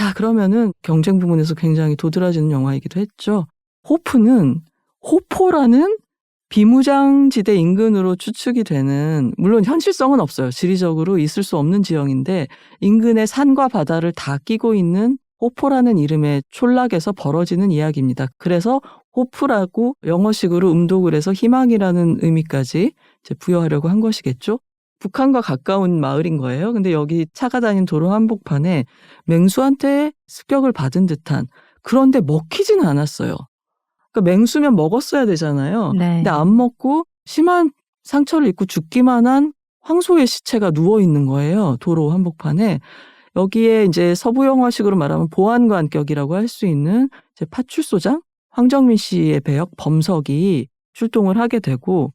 자, 그러면은 경쟁 부분에서 굉장히 도드라지는 영화이기도 했죠. 호프는 호포라는 비무장지대 인근으로 추측이 되는, 물론 현실성은 없어요. 지리적으로 있을 수 없는 지형인데 인근의 산과 바다를 다 끼고 있는 호포라는 이름의 촌락에서 벌어지는 이야기입니다. 그래서 호프라고 영어식으로 음독을 해서 희망이라는 의미까지 이제 부여하려고 한 것이겠죠. 북한과 가까운 마을인 거예요. 근데 여기 차가 다니는 도로 한복판에 맹수한테 습격을 받은 듯한, 그런데 먹히지는 않았어요. 그러니까 맹수면 먹었어야 되잖아요. 네. 근데 안 먹고 심한 상처를 입고 죽기만 한 황소의 시체가 누워 있는 거예요. 도로 한복판에. 여기에 이제 서부 영화식으로 말하면 보안관격이라고 할 수 있는 이제 파출소장 황정민 씨의 배역 범석이 출동을 하게 되고,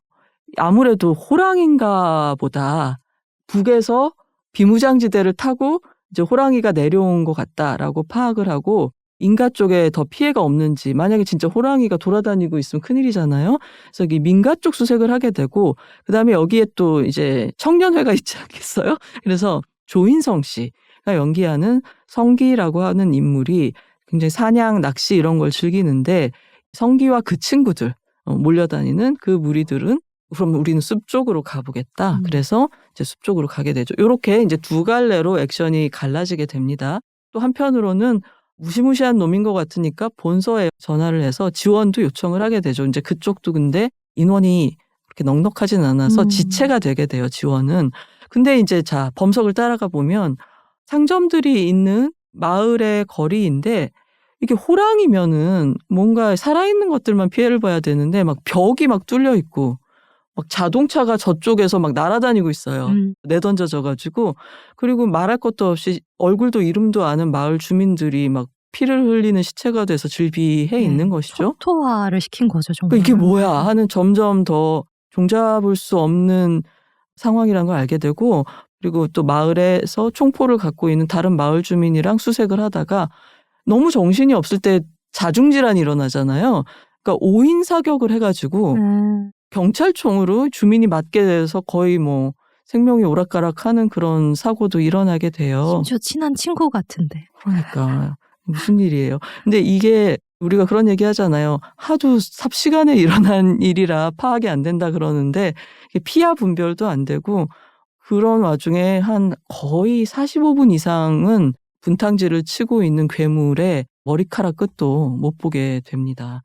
아무래도 호랑인가 보다, 북에서 비무장지대를 타고 이제 호랑이가 내려온 것 같다라고 파악을 하고, 인가 쪽에 더 피해가 없는지, 만약에 진짜 호랑이가 돌아다니고 있으면 큰일이잖아요. 그래서 여기 민가 쪽 수색을 하게 되고, 그다음에 여기에 또 이제 청년회가 있지 않겠어요? 그래서 조인성 씨가 연기하는 성기라고 하는 인물이 굉장히 사냥, 낚시 이런 걸 즐기는데, 성기와 그 친구들 몰려다니는 그 무리들은 그럼 우리는 숲 쪽으로 가보겠다. 그래서 이제 숲 쪽으로 가게 되죠. 이렇게 이제 두 갈래로 액션이 갈라지게 됩니다. 또 한편으로는 무시무시한 놈인 것 같으니까 본서에 전화를 해서 지원도 요청을 하게 되죠. 이제 그쪽도 근데 인원이 그렇게 넉넉하진 않아서 지체가 되게 돼요, 지원은. 근데 이제 자, 범석을 따라가 보면 상점들이 있는 마을의 거리인데, 이게 호랑이면은 뭔가 살아있는 것들만 피해를 봐야 되는데 막 벽이 막 뚫려 있고 막 자동차가 저쪽에서 막 날아다니고 있어요. 내던져져가지고. 그리고 말할 것도 없이 얼굴도 이름도 아는 마을 주민들이 막 피를 흘리는 시체가 돼서 즐비해 있는 것이죠. 초토화를 시킨 거죠, 정말. 이게 뭐야 하는 점점 더 종잡을 수 없는 상황이라는 걸 알게 되고, 그리고 또 마을에서 총포를 갖고 있는 다른 마을 주민이랑 수색을 하다가 너무 정신이 없을 때 자중질환이 일어나잖아요. 그러니까 5인 사격을 해가지고 경찰총으로 주민이 맞게 돼서 거의 뭐 생명이 오락가락하는 그런 사고도 일어나게 돼요. 심지어 친한 친구 같은데. 그러니까 무슨 일이에요. 근데 이게 우리가 그런 얘기 하잖아요. 하도 삽시간에 일어난 일이라 파악이 안 된다 그러는데 피하 분별도 안 되고, 그런 와중에 한 거의 45분 이상은 분탕질을 치고 있는 괴물의 머리카락 끝도 못 보게 됩니다.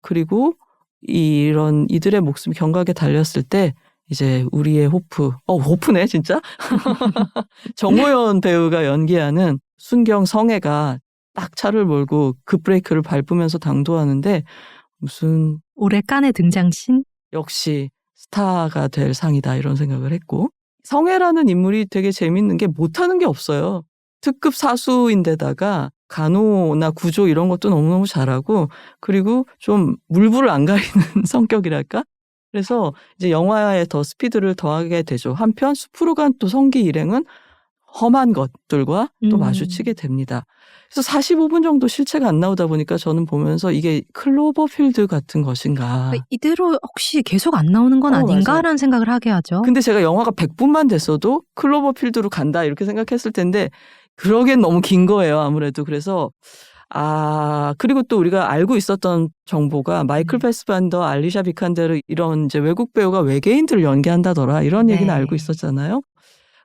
그리고 이런 이들의 목숨이 경각에 달렸을 때 이제 우리의 호프네 진짜. 정호연 배우가 연기하는 순경 성애가 딱 차를 몰고 급브레이크를 밟으면서 당도하는데, 무슨 올해 깐의 등장신? 역시 스타가 될 상이다 이런 생각을 했고, 성애라는 인물이 되게 재밌는 게 못하는 게 없어요. 특급 사수인데다가 간호나 구조 이런 것도 너무너무 잘하고, 그리고 좀 물불을 안 가리는 성격이랄까? 그래서 이제 영화에 더 스피드를 더하게 되죠. 한편 숲으로 간 또 성기 일행은 험한 것들과 또 마주치게 됩니다. 그래서 45분 정도 실체가 안 나오다 보니까 저는 보면서 이게 클로버필드 같은 것인가. 이대로 혹시 계속 안 나오는 건 아닌가라는 맞아요. 생각을 하게 하죠. 근데 제가 영화가 100분만 됐어도 클로버필드로 간다 이렇게 생각했을 텐데 그러기엔 너무 긴 거예요, 아무래도. 그래서 그리고 또 우리가 알고 있었던 정보가 마이클 패스반더, 알리샤 비칸데르 이런 이제 외국 배우가 외계인들을 연기한다더라 이런 얘기는 알고 있었잖아요.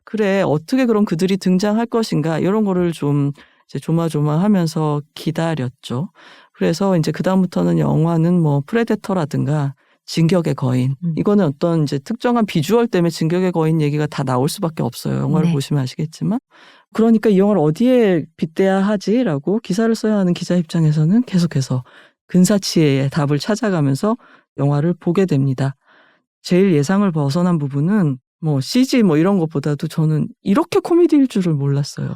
그래, 어떻게 그럼 그들이 등장할 것인가 이런 거를 좀 이제 조마조마하면서 기다렸죠. 그래서 이제 그다음부터는 영화는 뭐 프레데터라든가 진격의 거인, 이거는 어떤 이제 특정한 비주얼 때문에 진격의 거인 얘기가 다 나올 수밖에 없어요. 영화를 보시면 아시겠지만. 그러니까 이 영화를 어디에 빗대야 하지라고 기사를 써야 하는 기자 입장에서는 계속해서 근사치의 답을 찾아가면서 영화를 보게 됩니다. 제일 예상을 벗어난 부분은 뭐 CG 뭐 이런 것보다도 저는 이렇게 코미디일 줄을 몰랐어요.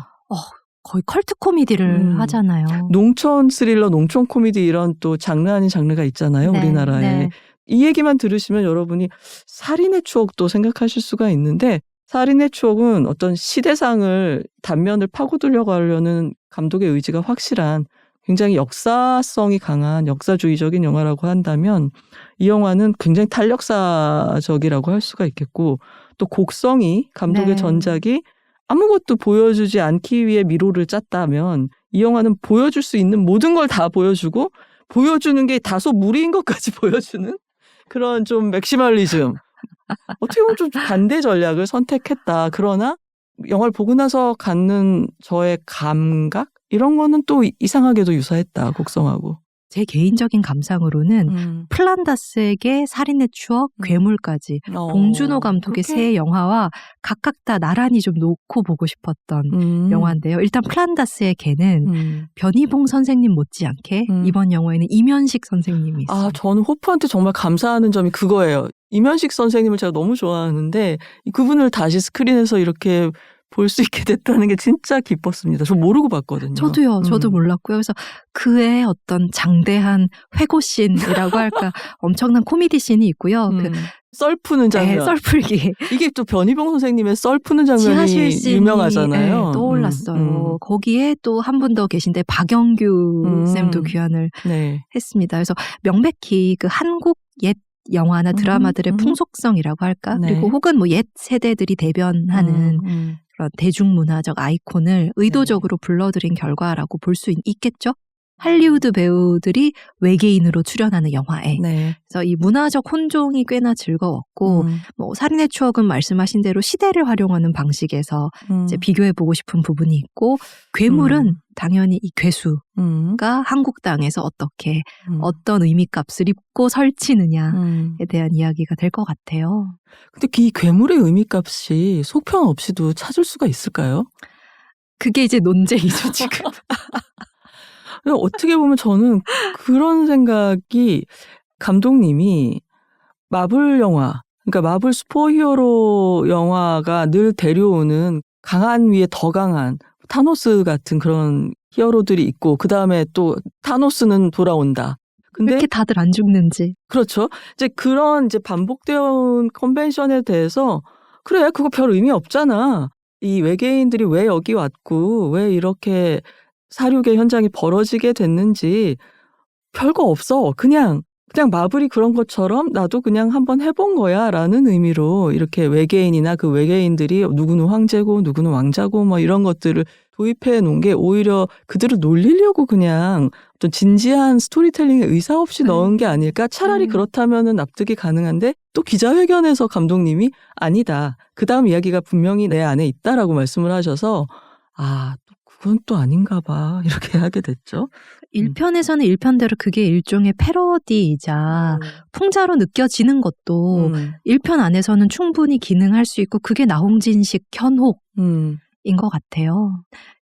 거의 컬트 코미디를 하잖아요. 농촌 스릴러, 농촌 코미디 이런 또 장르 아닌 장르가 있잖아요. 우리나라에. 네. 이 얘기만 들으시면 여러분이 살인의 추억도 생각하실 수가 있는데, 살인의 추억은 어떤 시대상을 단면을 파고들려고 하려는 감독의 의지가 확실한 굉장히 역사성이 강한 역사주의적인 영화라고 한다면, 이 영화는 굉장히 탄력사적이라고 할 수가 있겠고, 또 곡성이 감독의 전작이 아무것도 보여주지 않기 위해 미로를 짰다면 이 영화는 보여줄 수 있는 모든 걸 다 보여주고 보여주는 게 다소 무리인 것까지 보여주는 그런 좀 맥시멀리즘. 어떻게 보면 좀 반대 전략을 선택했다. 그러나 영화를 보고 나서 갖는 저의 감각? 이런 거는 또 이상하게도 유사했다. 곡성하고. 제 개인적인 감상으로는 플란다스에게 살인의 추억, 괴물까지 봉준호 감독의 세 영화와 각각 다 나란히 좀 놓고 보고 싶었던 영화인데요. 일단 플란다스의 개는 변희봉 선생님 못지않게 이번 영화에는 이면식 선생님이 있어요. 저는 호프한테 정말 감사하는 점이 그거예요. 이면식 선생님을 제가 너무 좋아하는데 그분을 다시 스크린에서 이렇게 볼 수 있게 됐다는 게 진짜 기뻤습니다. 저 모르고 봤거든요. 저도요. 저도 몰랐고요. 그래서 그의 어떤 장대한 회고씬이라고 할까 엄청난 코미디 씬이 있고요. 썰 푸는 장면. 네, 썰 풀기. 이게 또 변희봉 선생님의 썰 푸는 장면이 유명하잖아요. 네, 떠올랐어요. 거기에 또 한 분 더 계신데 박영규 쌤도 귀환을 했습니다. 그래서 명백히 그 한국 옛 영화나 드라마들의 풍속성이라고 할까? 그리고 혹은 뭐 옛 세대들이 대변하는 그런 대중문화적 아이콘을 의도적으로 불러들인 결과라고 볼 수 있겠죠? 할리우드 배우들이 외계인으로 출연하는 영화에. 그래서 이 문화적 혼종이 꽤나 즐거웠고, 뭐 살인의 추억은 말씀하신 대로 시대를 활용하는 방식에서 이제 비교해보고 싶은 부분이 있고, 괴물은 당연히 이 괴수가 한국 땅에서 어떻게 어떤 의미값을 입고 설치느냐에 대한 이야기가 될 것 같아요. 근데 이 괴물의 의미값이 속편 없이도 찾을 수가 있을까요? 그게 이제 논쟁이죠, 지금. 어떻게 보면 저는 그런 생각이 감독님이 마블 영화, 그러니까 마블 슈퍼히어로 영화가 늘 데려오는 강한 위에 더 강한 타노스 같은 그런 히어로들이 있고 그 다음에 또 타노스는 돌아온다. 근데 왜 이렇게 다들 안 죽는지. 그렇죠. 이제 그런 이제 반복되어 온 컨벤션에 대해서 그래 그거 별 의미 없잖아. 이 외계인들이 왜 여기 왔고 왜 이렇게 사륙의 현장이 벌어지게 됐는지 별거 없어. 그냥 마블이 그런 것처럼 나도 그냥 한번 해본 거야 라는 의미로 이렇게 외계인이나 그 외계인들이 누구는 황제고 누구는 왕자고 뭐 이런 것들을 도입해 놓은 게 오히려 그들을 놀리려고 그냥 어떤 진지한 스토리텔링에 의사 없이 넣은 게 아닐까? 차라리 그렇다면은 납득이 가능한데 또 기자회견에서 감독님이 아니다. 그 다음 이야기가 분명히 내 안에 있다라고 말씀을 하셔서 그건 또 아닌가 봐. 이렇게 하게 됐죠. 1편에서는 1편대로 그게 일종의 패러디이자 풍자로 느껴지는 것도 1편 안에서는 충분히 기능할 수 있고 그게 나홍진식 현혹인 것 같아요.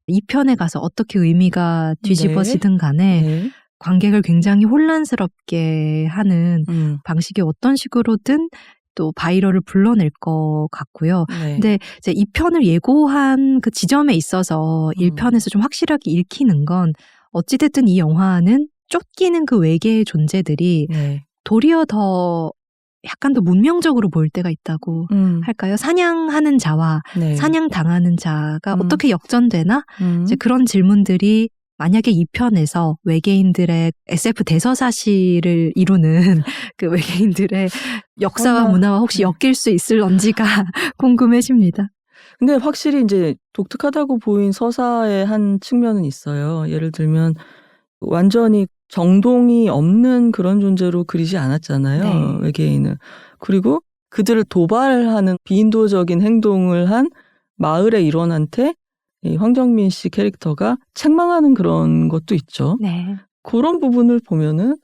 2편에 가서 어떻게 의미가 뒤집어지든 간에 관객을 굉장히 혼란스럽게 하는 방식이 어떤 식으로든 또 바이럴을 불러낼 것 같고요. 근데 이제 2편을 예고한 그 지점에 있어서 1편에서 좀 확실하게 읽히는 건 어찌됐든 이 영화는 쫓기는 그 외계의 존재들이 도리어 더 약간 더 문명적으로 보일 때가 있다고 할까요? 사냥하는 자와 사냥당하는 자가 어떻게 역전되나? 이제 그런 질문들이 만약에 2편에서 외계인들의 SF 대서사시를 이루는 그 외계인들의 역사와 문화와 혹시 엮일 수 있을런지가 궁금해집니다. 근데 확실히 이제 독특하다고 보인 서사의 한 측면은 있어요. 예를 들면 완전히 정동이 없는 그런 존재로 그리지 않았잖아요. 외계인을. 그리고 그들을 도발하는 비인도적인 행동을 한 마을의 일원한테 이 황정민 씨 캐릭터가 책망하는 그런 것도 있죠. 그런 부분을 보면은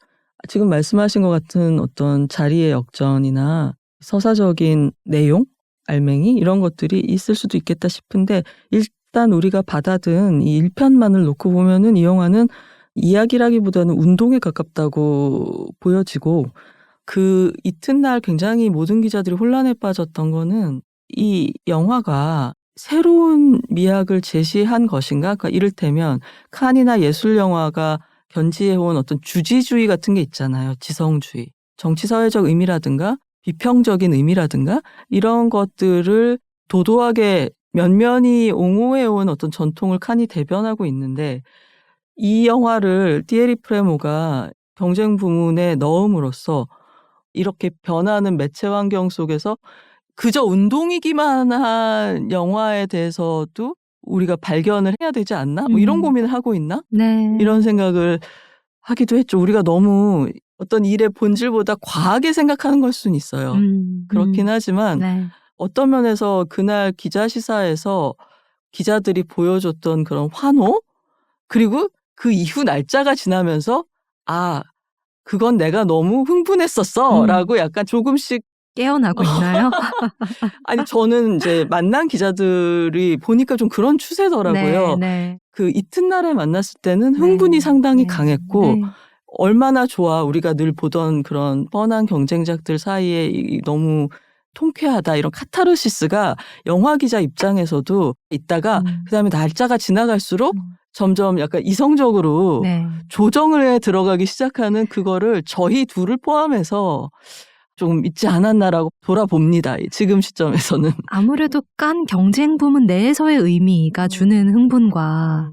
지금 말씀하신 것 같은 어떤 자리의 역전이나 서사적인 내용, 알맹이 이런 것들이 있을 수도 있겠다 싶은데 일단 우리가 받아든 이 1편만을 놓고 보면은 이 영화는 이야기라기보다는 운동에 가깝다고 보여지고 그 이튿날 굉장히 모든 기자들이 혼란에 빠졌던 거는 이 영화가 새로운 미학을 제시한 것인가? 그러니까 이를테면 칸이나 예술영화가 견지해온 어떤 주지주의 같은 게 있잖아요. 지성주의. 정치사회적 의미라든가 비평적인 의미라든가 이런 것들을 도도하게 면면히 옹호해온 어떤 전통을 칸이 대변하고 있는데 이 영화를 티에리 프레모가 경쟁 부문에 넣음으로써 이렇게 변하는 매체 환경 속에서 그저 운동이기만 한 영화에 대해서도 우리가 발견을 해야 되지 않나? 뭐 이런 고민을 하고 있나? 네. 이런 생각을 하기도 했죠. 우리가 너무 어떤 일의 본질보다 과하게 생각하는 걸 수는 있어요. 그렇긴 하지만 네. 어떤 면에서 그날 기자 시사에서 기자들이 보여줬던 그런 환호, 그리고 그 이후 날짜가 지나면서 아, 그건 내가 너무 흥분했었어 라고 약간 조금씩 깨어나고 있나요? 아니 저는 이제 만난 기자들이 보니까 좀 그런 추세더라고요. 네. 그 이튿날에 만났을 때는 흥분이 상당히 강했고 얼마나 좋아 우리가 늘 보던 그런 뻔한 경쟁작들 사이에 너무 통쾌하다 이런 카타르시스가 영화 기자 입장에서도 있다가 그다음에 날짜가 지나갈수록 점점 약간 이성적으로 조정을 해 들어가기 시작하는 그거를 저희 둘을 포함해서 좀 있지 않았나라고 돌아봅니다. 지금 시점에서는. 아무래도 깐 경쟁 부문 내에서의 의미가 주는 흥분과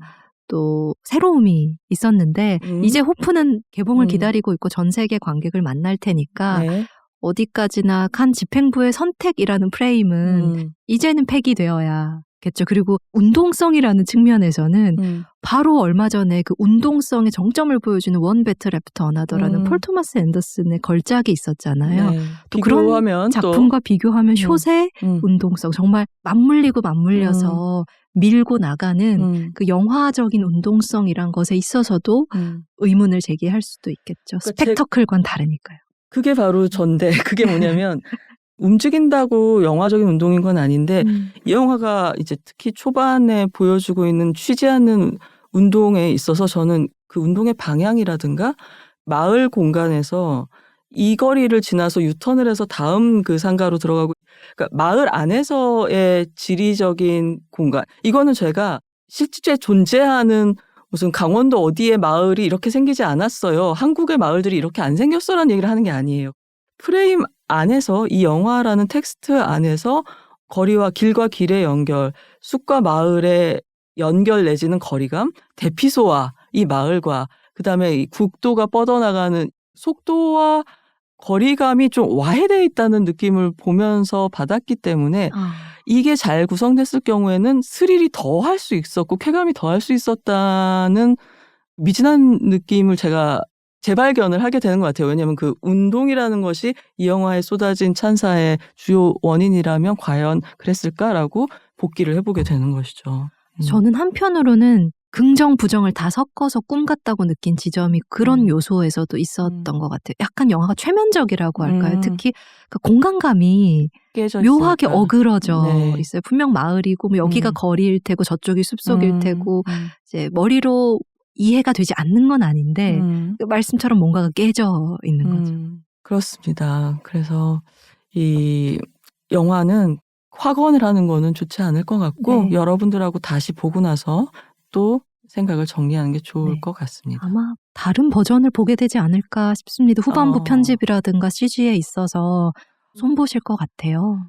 또 새로움이 있었는데 이제 호프는 개봉을 기다리고 있고 전 세계 관객을 만날 테니까 어디까지나 칸 집행부의 선택이라는 프레임은 이제는 폐기되어야겠죠. 그리고 운동성이라는 측면에서는 바로 얼마 전에 그 운동성의 정점을 보여주는 원 배틀 애프터 어나더라는 폴 토마스 앤더슨의 걸작이 있었잖아요. 또 그런 작품과 비교하면 숏의 운동성, 정말 맞물려서 밀고 나가는 그 영화적인 운동성이란 것에 있어서도 의문을 제기할 수도 있겠죠. 그러니까 스펙터클과는 다르니까요. 그게 바로 전데 그게 뭐냐면 움직인다고 영화적인 운동인 건 아닌데 이 영화가 이제 특히 초반에 보여주고 있는 취재하는 운동에 있어서 저는 그 운동의 방향이라든가 마을 공간에서 이 거리를 지나서 유턴을 해서 다음 그 상가로 들어가고 그러니까 마을 안에서의 지리적인 공간 이거는 제가 실제 존재하는 무슨 강원도 어디에 마을이 이렇게 생기지 않았어요. 한국의 마을들이 이렇게 안 생겼어라는 얘기를 하는 게 아니에요. 프레임 안에서 이 영화라는 텍스트 안에서 거리와 길과 길의 연결, 숲과 마을의 연결 내지는 거리감, 대피소와 이 마을과 그다음에 이 국도가 뻗어나가는 속도와 거리감이 좀 와해되어 있다는 느낌을 보면서 받았기 때문에 이게 잘 구성됐을 경우에는 스릴이 더 할 수 있었고 쾌감이 더 할 수 있었다는 미진한 느낌을 제가 재발견을 하게 되는 것 같아요. 왜냐하면 그 운동이라는 것이 이 영화에 쏟아진 찬사의 주요 원인이라면 과연 그랬을까라고 복기를 해보게 되는 것이죠. 저는 한편으로는 긍정, 부정을 다 섞어서 꿈 같다고 느낀 지점이 그런 요소에서도 있었던 것 같아요. 약간 영화가 최면적이라고 할까요? 특히 그 공간감이 묘하게 어그러져 있어요. 분명 마을이고 뭐 여기가 거리일 테고 저쪽이 숲속일 테고 이제 머리로 이해가 되지 않는 건 아닌데 말씀처럼 뭔가가 깨져 있는 거죠. 그렇습니다. 그래서 이 영화는 확언을 하는 거는 좋지 않을 것 같고 여러분들하고 다시 보고 나서 또 생각을 정리하는 게 좋을 것 같습니다. 아마 다른 버전을 보게 되지 않을까 싶습니다. 후반부 편집이라든가 CG에 있어서 손보실 것 같아요.